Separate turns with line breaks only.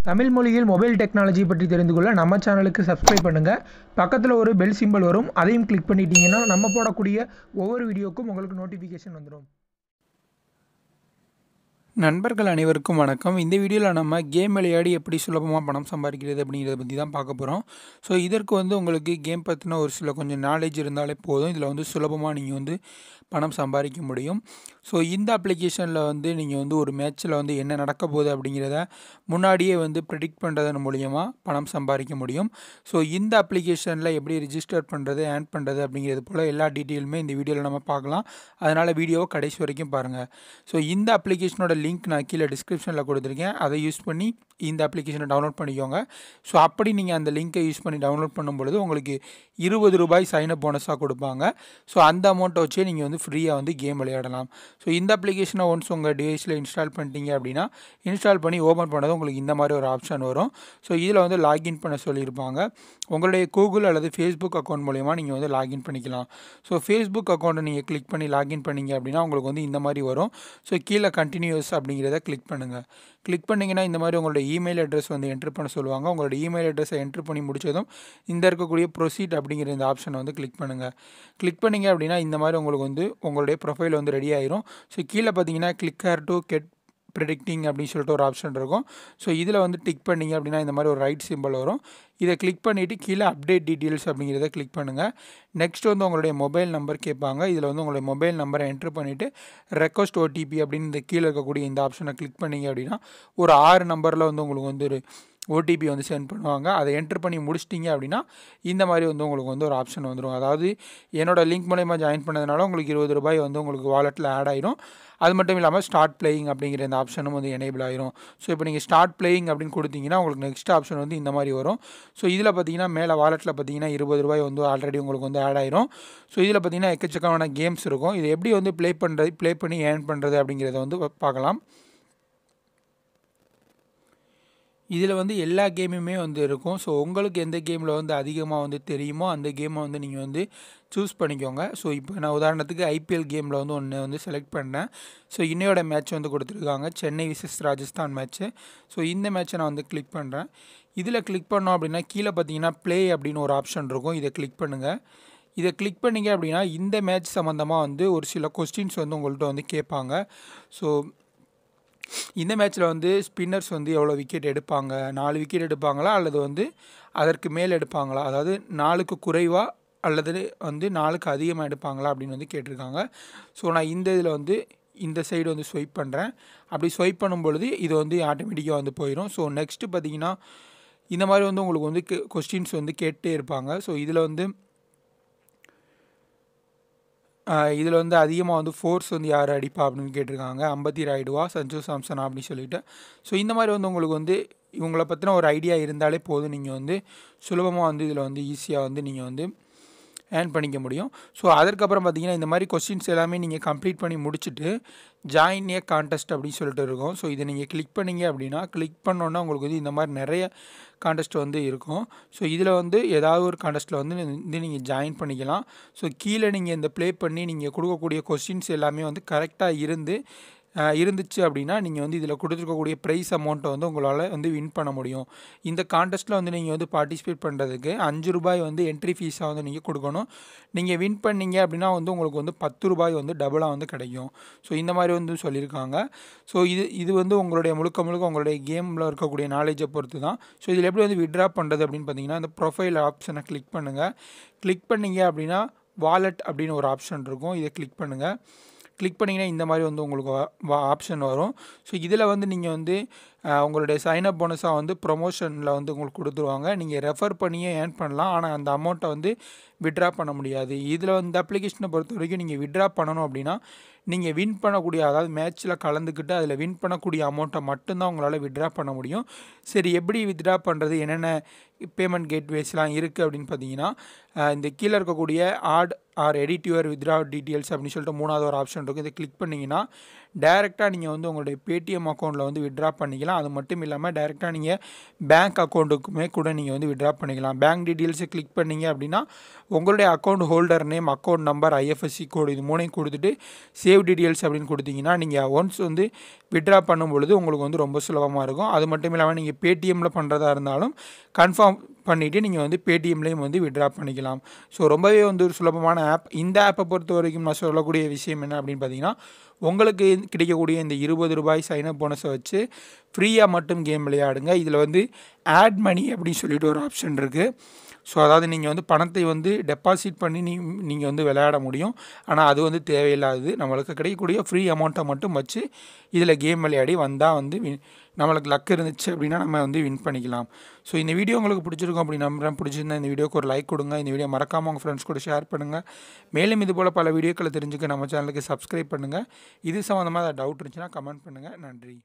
தமிழ் மொழியில் mobile technology பற்றி தெரிந்து கொள்ள நம்ம சேனலுக்கு சப்ஸ்கிரைப் பண்ணுங்கள். பக்கத்தில் ஒரு பெல் சிம்பல் வரும், அதையும் கிளிக் பண்ணிட்டீங்கன்னா நம்ம போடக்கூடிய ஒவ்வொரு வீடியோக்கும் உங்களுக்கு நோட்டிஃபிகேஷன் வந்துடும்.
நண்பர்கள் அனைவருக்கும் வணக்கம். இந்த வீடியோவில் நம்ம கேம் விளையாடி எப்படி சுலபமாக பணம் சம்பாதிக்கிறது அப்படிங்கிறத பற்றி தான் பார்க்க போகிறோம். ஸோ இதற்கு உங்களுக்கு கேம் பற்றின ஒரு சில கொஞ்சம் நாலேஜ் இருந்தாலே போதும். இதில் சுலபமாக நீங்கள் பணம் சம்பாதிக்க முடியும். ஸோ இந்த அப்ளிகேஷனில் நீங்கள் ஒரு மேட்ச்சில் என்ன நடக்க போகுது அப்படிங்கிறத முன்னாடியே ப்ரெடிக்ட் பண்ணுறதன் மூலியமாக பணம் சம்பாதிக்க முடியும். ஸோ இந்த அப்ளிகேஷனில் எப்படி ரிஜிஸ்டர் பண்ணுறது, ஏர்ன் பண்ணுறது அப்படிங்கிறது போல் எல்லா டீட்டெயிலுமே இந்த வீடியோவில் நம்ம பார்க்கலாம். அதனால் வீடியோவை கடைசி வரைக்கும் பாருங்கள். ஸோ இந்த அப்ளிகேஷனோட லிங்க் நான் கீழே டிஸ்கிரிப்ஷனில் கொடுத்துருக்கேன். அதை யூஸ் பண்ணி இந்த அப்ளிகேஷனை டவுன்லோட் பண்ணிக்கோங்க. ஸோ அப்படி நீங்கள் அந்த லிங்க்கை யூஸ் பண்ணி டவுன்லோட் பண்ணும்பொழுது உங்களுக்கு ₹20 சைனப் போனஸாக கொடுப்பாங்க. ஸோ அந்த அமௌண்ட்டை வச்சே நீங்கள் ஃப்ரீயாக கேம் விளையாடலாம். ஸோ இந்த அப்ளிகேஷனை ஒன்ஸ் உங்கள் டிவைஸில் இன்ஸ்டால் பண்ணிட்டீங்க அப்படின்னா இன்ஸ்டால் பண்ணி ஓப்பன் பண்ணதும் உங்களுக்கு இந்த மாதிரி ஒரு ஆப்ஷன் வரும். ஸோ இதில் லாகின் பண்ண சொல்லியிருப்பாங்க. உங்களுடைய கூகுள் அல்லது ஃபேஸ்புக் அக்கௌண்ட் மூலயமா நீங்கள் லாகின் பண்ணிக்கலாம். ஸோ ஃபேஸ்புக் அக்கௌண்ட்டை நீங்கள் கிளிக் பண்ணி லாகின் பண்ணிங்க அப்படின்னா உங்களுக்கு இந்த மாதிரி வரும். ஸோ கீழே கண்டினியூஸ் அப்படிங்கிறத கிளிக் பண்ணுங்கள். கிளிக் பண்ணிங்கன்னா இந்த மாதிரி உங்களோட இமெயில் அட்ரஸ் என்ட்ரு பண்ண சொல்லுவாங்க. உங்களோட இமெயில் அட்ரஸை என்ட்ரு பண்ணி முடித்ததும் இந்த இருக்கக்கூடிய ப்ரொசீட் அப்படிங்கிற இந்த ஆப்ஷனை கிளிக் பண்ணுங்கள். கிளிக் பண்ணிங்க அப்படின்னா இந்த மாதிரி உங்களுக்கு உங்களுடைய ப்ரொஃபைல் ரெடி ஆயிரும். ஸோ கீழே பார்த்தீங்கன்னா click hair to get predicting அப்படின்னு சொல்லிட்டு ஒரு ஆப்ஷன் இருக்கும். ஸோ இதில் டிக் பண்ணிங்க அப்படின்னா இந்த மாதிரி ஒரு ரைட் சிம்பிள் வரும். இதை கிளிக் பண்ணிவிட்டு கீழே அப்டேட் டீட்டெயில்ஸ் அப்படிங்கிறத கிளிக் பண்ணுங்கள். நெக்ஸ்ட் உங்களுடைய மொபைல் நம்பர் கேட்பாங்க. இதில் உங்களுடைய மொபைல் நம்பரை என்ட்ரு பண்ணிவிட்டு ரெக்வஸ்ட் ஓடிபி அப்படின்னு இந்த கீழே இருக்கக்கூடிய இந்த ஆப்ஷனை கிளிக் பண்ணிங்க அப்படின்னா ஒரு 6 நம்பரில் உங்களுக்கு ஒரு ஓடிபி சென்ட் பண்ணுவாங்க. அதை என்ட்ரு பண்ணி முடிச்சிட்டிங்க அப்படின்னா இந்த மாதிரி உங்களுக்கு ஒரு ஆப்ஷன் வந்துடும். அதாவது என்னோடய லிங்க் மூலயமா ஜாயின் பண்ணதுனால உங்களுக்கு ₹20 உங்களுக்கு வாலெட்டில் ஆட் ஆயிரும். அது மட்டும் இல்லாமல் ஸ்டார்ட் பிளேயிங் அப்படிங்கிற இந்த ஆப்ஷனும் எனேபிள் ஆயிரும். ஸோ இப்போ நீங்கள் ஸ்டார்ட் பிளேயிங் அப்படின்னு கொடுத்தீங்கன்னா உங்களுக்கு நெக்ஸ்ட் ஆப்ஷன் இந்த மாதிரி வரும். ஸோ இதில் பார்த்தீங்கன்னா மேலே வாலெட்டில் பார்த்தீங்கன்னா ₹20 ஆல்ரெடி உங்களுக்கு ஆட் ஆயிரும். ஸோ இதில் பார்த்தீங்கன்னா எக்கச்சக்கமான கேம்ஸ் இருக்கும். இது எப்படி ப்ளே பண்ணி ஏர்ன் பண்ணுறது அப்படிங்கிறத பார்க்கலாம். இதில் எல்லா கேமுமே இருக்கும். ஸோ உங்களுக்கு எந்த கேமில் அதிகமாக தெரியுமோ அந்த கேமை நீங்கள் சூஸ் பண்ணிக்கோங்க. ஸோ இப்போ நான் உதாரணத்துக்கு ஐபிஎல் கேமில் ஒன்று செலக்ட் பண்ணேன். ஸோ இன்னையோட மேட்ச் கொடுத்துருக்காங்க, Chennai versus Rajasthan match. So இந்த மேட்ச்சை நான் கிளிக் பண்ணுறேன். இதில் கிளிக் பண்ணோம் அப்படின்னா கீழே பார்த்தீங்கன்னா ப்ளே அப்படின்னு ஒரு ஆப்ஷன் இருக்கும். இதை கிளிக் பண்ணுங்கள். இதை கிளிக் பண்ணிங்க அப்படின்னா இந்த மேட்ச் சம்மந்தமாக ஒரு சில கொஸ்டின்ஸ் உங்கள்கிட்ட கேட்பாங்க. ஸோ இந்த மேட்ச்சில் ஸ்பின்னர்ஸ் எவ்வளோ விக்கெட் எடுப்பாங்க, 4 விக்கெட் எடுப்பாங்களா அல்லது அதற்கு மேல் எடுப்பாங்களா, அதாவது 4க்கு குறைவாக அல்லது 4க்கு அதிகமாக எடுப்பாங்களா அப்படின்னு கேட்டிருக்காங்க. ஸோ நான் இந்த இதில் இந்த சைடு ஸ்வைப் பண்ணுறேன். அப்படி ஸ்வைப் பண்ணும் பொழுது இது ஆட்டோமேட்டிக்காக போயிடும். ஸோ நெக்ஸ்ட்டு பார்த்தீங்கன்னா இந்த மாதிரி உங்களுக்கு கொஸ்டின்ஸ் கேட்டே இருப்பாங்க. ஸோ இதில் அதிகமாக ஃபோர்ஸ் யார் அடிப்பா அப்படின்னு கேட்டிருக்காங்க. அம்பத்தி ராயுடுவா, சஞ்சு சாம்சனா அப்படின்னு சொல்லிட்டு. ஸோ இந்த மாதிரி உங்களுக்கு இவங்களை பற்றின ஒரு ஐடியா இருந்தாலே போதும். நீங்கள் சுலபமாக இதில் ஈஸியாக நீங்கள் ஏர்ன் பண்ணிக்க முடியும். ஸோ அதற்கப்புறம் பார்த்தீங்கன்னா இந்த மாதிரி கொஸ்டின்ஸ் எல்லாமே நீங்கள் கம்ப்ளீட் பண்ணி முடிச்சுட்டு ஜாயின் ஏ கான்டெஸ்ட் அப்படின்னு சொல்லிட்டு இருக்கும். ஸோ இதை நீங்கள் கிளிக் பண்ணிங்க அப்படின்னா கிளிக் பண்ணோன்னா உங்களுக்கு இந்த மாதிரி நிறைய கான்டெஸ்ட் இருக்கும். ஸோ இதில் ஏதாவது ஒரு கான்டெஸ்ட்டில் நீங்கள் ஜாயின் பண்ணிக்கலாம். ஸோ கீழே நீங்கள் இந்த ப்ளே பண்ணி நீங்கள் கொடுக்கக்கூடிய கொஸ்டின்ஸ் எல்லாமே கரெக்டாக இருந்துச்சு அப்படின்னா நீங்கள் இதில் கொடுத்துருக்கக்கூடிய ப்ரைஸ் அமௌண்ட்டை உங்களால் வின் பண்ண முடியும். இந்த கான்டெஸ்ட்டில் நீங்கள் பார்ட்டிசிபேட் பண்ணுறதுக்கு ₹5 என்ட்ரி ஃபீஸாக நீங்கள் கொடுக்கணும். நீங்கள் வின் பண்ணீங்க அப்படின்னா உங்களுக்கு ₹10 டபுளாக கிடைக்கும். ஸோ இந்த மாதிரி சொல்லியிருக்காங்க. ஸோ இது உங்களுடைய முழுக்க உங்களுடைய கேமில் இருக்கக்கூடிய நாலேஜை பொறுத்து தான். ஸோ இதில் எப்படி வித்ட்ரா பண்ணுறது அப்படின்னு பார்த்தீங்கன்னா இந்த ப்ரொஃபைல் ஆப்ஷனை கிளிக் பண்ணுங்கள். கிளிக் பண்ணிங்க அப்படின்னா வாலெட் அப்படின்னு ஒரு ஆப்ஷன் இருக்கும். இதை கிளிக் பண்ணுங்கள். கிளிக் பண்ணிங்கன்னா இந்த மாதிரி உங்களுக்கு ஆப்ஷன் வரும். ஸோ இதில் நீங்கள் உங்களுடைய சைனப் போனஸாக ப்ரொமோஷனில் உங்களுக்கு கொடுத்துருவாங்க. நீங்கள் ரெஃபர் பண்ணியே ஏர்ன் பண்ணலாம். ஆனால் அந்த அமௌண்ட்டை வித்ட்ரா பண்ண முடியாது. இதில் இந்த அப்ளிகேஷனை பொறுத்த வரைக்கும் நீங்கள் வித்ட்ரா பண்ணணும் அப்படின்னா நீங்கள் வின் பண்ணக்கூடிய, அதாவது மேட்ச்சில் கலந்துக்கிட்டு அதில் வின் பண்ணக்கூடிய அமௌண்ட்டை மட்டும்தான் உங்களால் வித்ட்ரா பண்ண முடியும். சரி, எப்படி வித்ட்ரா பண்ணுறது, என்னென்ன பேமெண்ட் கேட்வேஸ்லாம் இருக்குது அப்படின்னு பார்த்தீங்கன்னா இந்த கீழே இருக்கக்கூடிய add or edit your withdraw details அப்படின்னு சொல்லிட்டு 3வது ஒரு ஆப்ஷன் இருக்குது. இதை கிளிக் பண்ணிங்கன்னா டைரெக்டாக நீங்கள் வந்து உங்களுடைய பேடிஎம் அக்கௌண்ட்டில் வந்து விட்ரா பண்ணிக்கலாம். அது மட்டும் இல்லாமல் டைரெக்டாக நீங்கள் பேங்க் அக்கௌண்ட்டுக்குமே கூட நீங்கள் வந்து விட்ரா பண்ணிக்கலாம். பேங்க் டீட்டெயில்ஸை கிளிக் பண்ணிங்க அப்படின்னா உங்களுடைய account holder name, account number, IFSC கோடு இது மூணையும் கொடுத்துட்டு சேவ் டீட்டெயில்ஸ் அப்படின்னு கொடுத்தீங்கன்னா நீங்கள் ஒன்ஸ் வந்து விட்ரா பண்ணும் பொழுது உங்களுக்கு வந்து ரொம்ப சுலபமாக இருக்கும். அது மட்டும் இல்லாமல் நீங்கள் பேடிஎம்மில் பண்ணுறதா இருந்தாலும் கன்ஃபார்ம் பண்ணிவிட்டு நீங்கள் வந்து பேடிஎம்லேயும் வந்து விட்ரா பண்ணிக்கலாம். ஸோ ரொம்பவே வந்து ஒரு சுலபமான ஆப். இந்த ஆப்பை பொறுத்த வரைக்கும் நான் சொல்லக்கூடிய விஷயம் என்ன அப்படின்னு பார்த்தீங்கன்னா, உங்களுக்கு கிடைக்கக்கூடிய இந்த ₹20 சைனப் போனஸை வச்சு ஃப்ரீயாக மட்டும் கேம் விளையாடுங்க. இதில் வந்து ஆட் மணி அப்படின்னு சொல்லிட்டு ஒரு ஆப்ஷன் இருக்குது. ஸோ அதாவது நீங்கள் வந்து பணத்தை வந்து டெபாசிட் பண்ணி நீங்கள் வந்து விளையாட முடியும். ஆனால் அது வந்து தேவையில்லாது. நம்மளுக்கு கிடைக்கக்கூடிய ஃப்ரீ அமௌண்ட்டை மட்டும் வச்சு இதில் கேம் விளையாடி வந்தால் வந்து நம்மளுக்கு லக் இருந்துச்சு அப்படின்னா நம்ம வந்து வின் பண்ணிக்கலாம். ஸோ இந்த வீடியோ உங்களுக்கு பிடிச்சிருக்கும் அப்படி நம்புறேன். பிடிச்சிருந்தா இந்த வீடியோக்கு ஒரு லைக் கொடுங்க. இந்த வீடியோ மறக்காமல் உங்கள் ஃப்ரெண்ட்ஸ் கூட ஷேர் பண்ணுங்கள். மேலும் இது போல் பல வீடியோக்களை தெரிஞ்சுக்க நம்ம சேனலுக்கு சப்ஸ்கிரைப் பண்ணுங்கள். இது சம்மந்தமாக ஏதாவது டவுட் இருந்துச்சுன்னா கமெண்ட் பண்ணுங்கள். நன்றி.